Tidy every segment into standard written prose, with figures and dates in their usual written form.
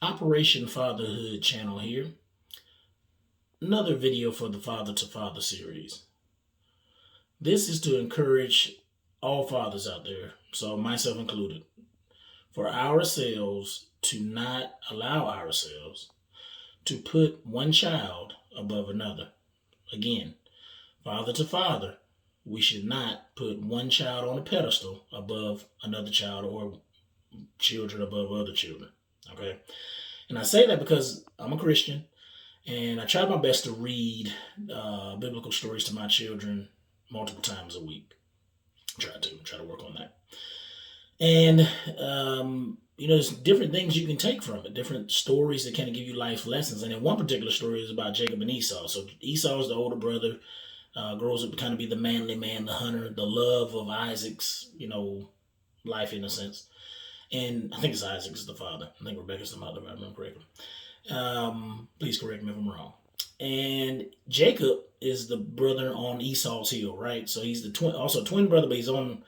Operation Fatherhood channel here. Another video for the Father to Father series. This is to encourage all fathers out there, so myself included, for ourselves to not allow ourselves to put one child above another. Again, father to father, we should not put one child on a pedestal above another child or children above other children. Okay? And I say that because I'm a Christian and I try my best to read biblical stories to my children multiple times a week. Try to work on that. And there's different things you can take from it, different stories that kind of give you life lessons. And in one particular story is about Jacob and Esau. So Esau is the older brother, grows up to kind of be the manly man, the hunter, the love of Isaac's, life in a sense. And I think it's Isaac is the father. I think Rebecca's the mother, if I remember correctly. Please correct me if I'm wrong. And Jacob is the brother on Esau's heel, right? So he's the twin brother, but he's on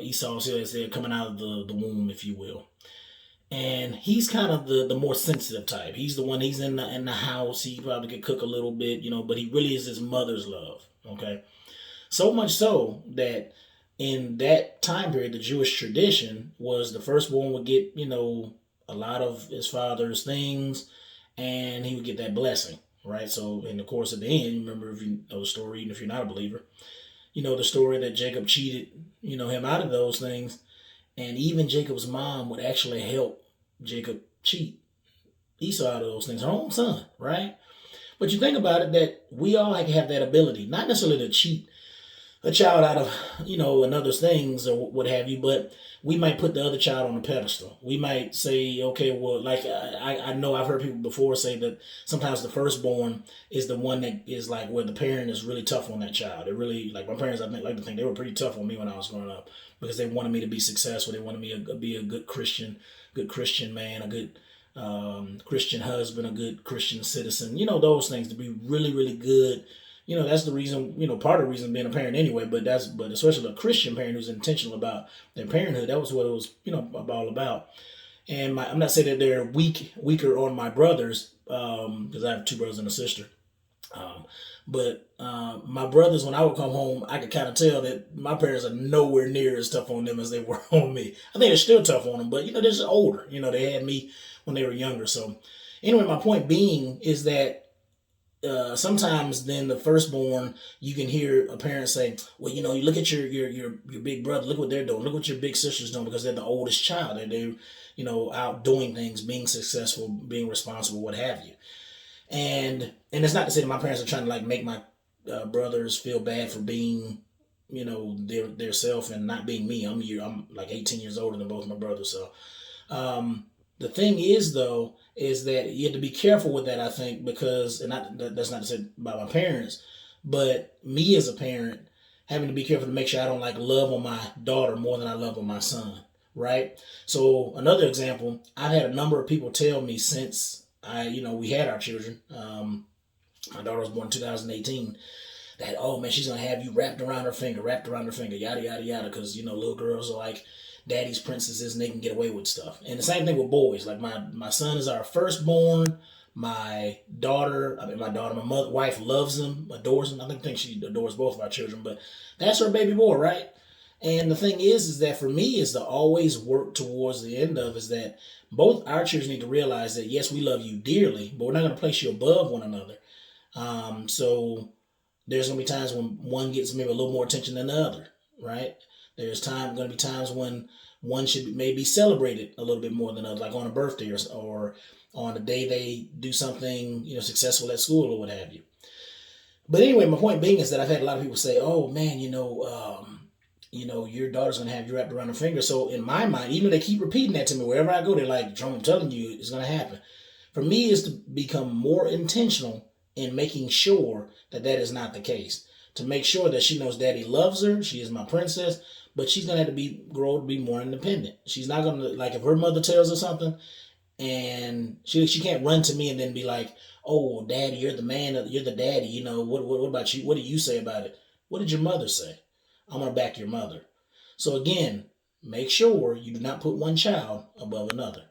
Esau's heel as they're coming out of the womb, if you will. And he's kind of the more sensitive type. He's the one. He's in the house. He probably could cook a little bit, but he really is his mother's love. Okay, so much so that in that time period, the Jewish tradition was the firstborn would get a lot of his father's things, and he would get that blessing, right? So in the course of the end, remember, if you know the story, even if you're not a believer, the story that Jacob cheated, him out of those things. And even Jacob's mom would actually help Jacob cheat Esau out of those things, her own son, right? But you think about it, that we all have that ability, not necessarily to cheat a child out of, another's things or what have you, but we might put the other child on a pedestal. We might say, okay, well, like I know I've heard people before say that sometimes the firstborn is the one that is like where the parent is really tough on that child. It really, like my parents, I like to think they were pretty tough on me when I was growing up because they wanted me to be successful. They wanted me to be a good Christian man, a good Christian husband, a good Christian citizen, those things, to be really, really good. That's the reason, part of the reason being a parent anyway, but especially a Christian parent who's intentional about their parenthood. That was what it was, all about. And I'm not saying that they're weaker on my brothers, because I have two brothers and a sister. But my brothers, when I would come home, I could kind of tell that my parents are nowhere near as tough on them as they were on me. I think they're still tough on them, but, they're just older. They had me when they were younger. So anyway, my point being is that sometimes then the firstborn, you can hear a parent say, well, you look at your big brother, look what they're doing, look what your big sister's doing, because they're the oldest child. They're out doing things, being successful, being responsible, what have you. And it's not to say that my parents are trying to like make my brothers feel bad for being, their self and not being me. I'm like 18 years older than both my brothers. So the thing is, though, is that you have to be careful with that, I think, because, that's not to say about my parents, but me as a parent, having to be careful to make sure I don't like love on my daughter more than I love on my son, right? So another example, I've had a number of people tell me since we had our children, my daughter was born in 2018, that, oh man, she's going to have you wrapped around her finger, yada, yada, yada, because, little girls are like daddy's princesses and they can get away with stuff. And the same thing with boys. Like my son is our firstborn. My wife loves him, adores him. I think she adores both of our children, but that's her baby boy, right? And the thing is that for me is to always work towards the end of is that both our children need to realize that, yes, we love you dearly, but we're not going to place you above one another. So there's going to be times when one gets maybe a little more attention than the other, right? There's going to be times when one should maybe celebrated a little bit more than others, like on a birthday or on the day they do something, successful at school or what have you. But anyway, my point being is that I've had a lot of people say, oh man, your daughter's going to have you wrapped around her finger. So in my mind, even if they keep repeating that to me, wherever I go, they're like, Jerome, I'm telling you, it's going to happen. For me, is to become more intentional in making sure that is not the case. To make sure that she knows daddy loves her, she is my princess, but she's going to have to grow to be more independent. She's not going to, like, if her mother tells her something and she can't run to me and then be like, oh, daddy, you're the man, you're the daddy, what about you? What do you say about it? What did your mother say? I'm going to back your mother. So again, make sure you do not put one child above another.